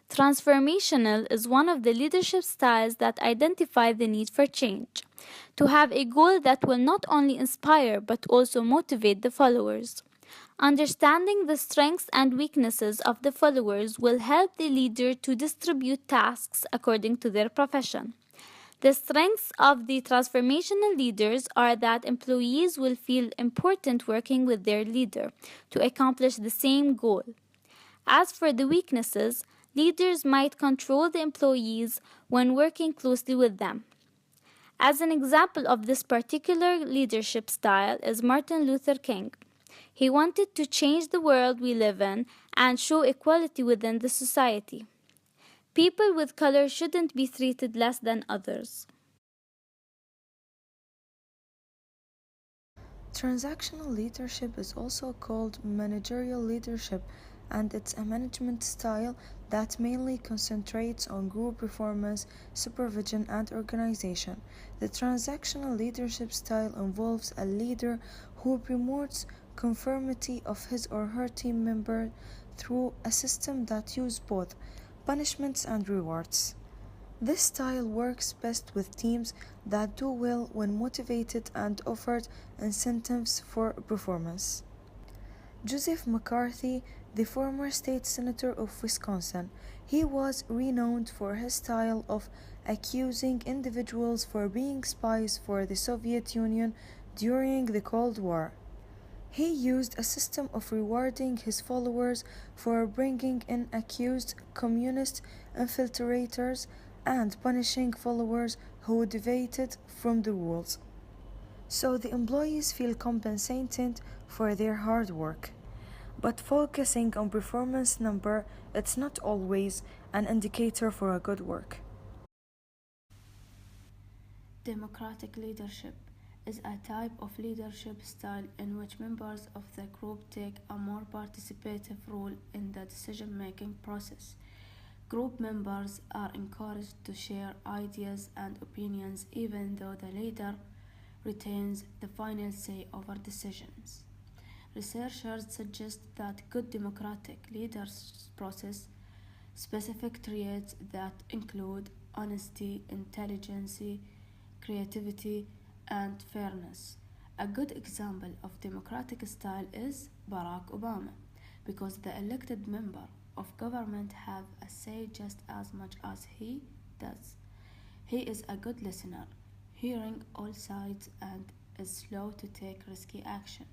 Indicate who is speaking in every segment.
Speaker 1: Transformational is one of the leadership styles that identify the need for change, to have a goal that will not only inspire but also motivate the followers. Understanding the strengths and weaknesses of the followers will help the leader to distribute tasks according to their profession. The strengths of the transformational leaders are that employees will feel important working with their leader to accomplish the same goal. As for the weaknesses, leaders might control the employees when working closely with them. As an example of this particular leadership style is Martin Luther King. He wanted to change the world we live in and show equality within the society. People with color shouldn't be treated less than others.
Speaker 2: Transactional leadership is also called managerial leadership, and it's a management style that mainly concentrates on group performance, supervision, and organization. The transactional leadership style involves a leader who promotes conformity of his or her team member through a system that uses both punishments and rewards. This style works best with teams that do well when motivated and offered incentives for performance. Joseph McCarthy, the former state senator of Wisconsin, he was renowned for his style of accusing individuals for being spies for the Soviet Union during the Cold War. He used a system of rewarding his followers for bringing in accused communist infiltrators and punishing followers who deviated from the rules. So the employees feel compensated for their hard work. But focusing on performance number, it's not always an indicator for a good work.
Speaker 3: Democratic leadership is a type of leadership style in which members of the group take a more participative role in the decision-making process. Group members are encouraged to share ideas and opinions even though the leader retains the final say over decisions. Researchers suggest that good democratic leadership possess specific traits that include honesty, intelligence, creativity, and fairness. A good example of democratic style is Barack Obama, because the elected member of government have a say just as much as he does. He is a good listener, hearing all sides and is slow to take risky action.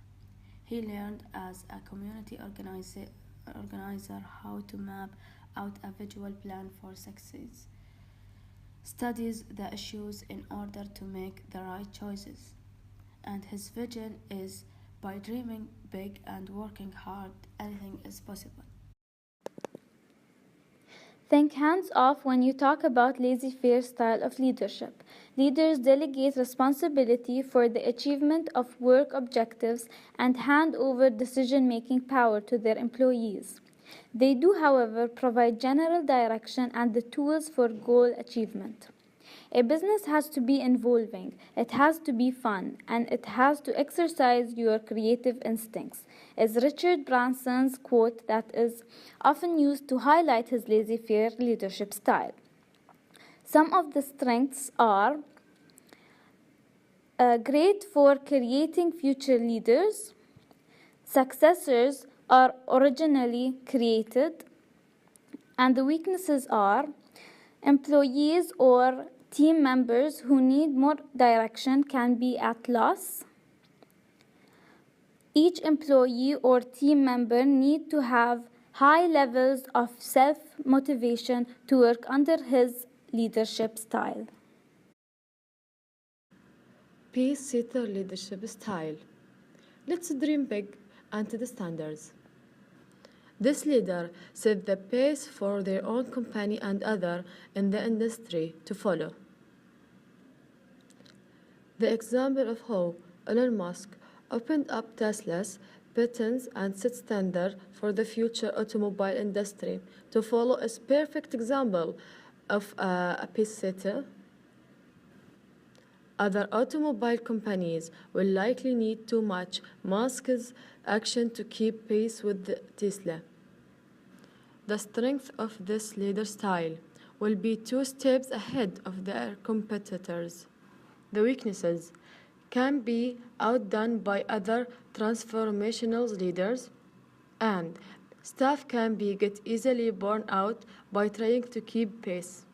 Speaker 3: He learned as a community organizer how to map out a visual plan for success, studies the issues in order to make the right choices, and his vision is by dreaming big and working hard, anything is possible.
Speaker 1: Think hands off when you talk about laissez-faire style of leadership. Leaders delegate responsibility for the achievement of work objectives and hand over decision-making power to their employees. They do, however, provide general direction and the tools for goal achievement. A business has to be involving, it has to be fun, and it has to exercise your creative instincts, is Richard Branson's quote that is often used to highlight his laissez-faire leadership style. Some of the strengths are great for creating future leaders, successors are originally created, and the weaknesses are employees or team members who need more direction can be at loss. Each employee or team member need to have high levels of self-motivation to work under his leadership style.
Speaker 4: Pace-setter leadership style. Let's dream big and to the standards. This leader set the pace for their own company and other in the industry to follow. The example of how Elon Musk opened up Tesla's patents and set standard for the future automobile industry to follow is perfect example of a pace setter. Other automobile companies will likely need to match Musk's action to keep pace with Tesla. The strength of this leader style will be two steps ahead of their competitors. The weaknesses can be outdone by other transformational leaders, and staff can be get easily burned out by trying to keep pace.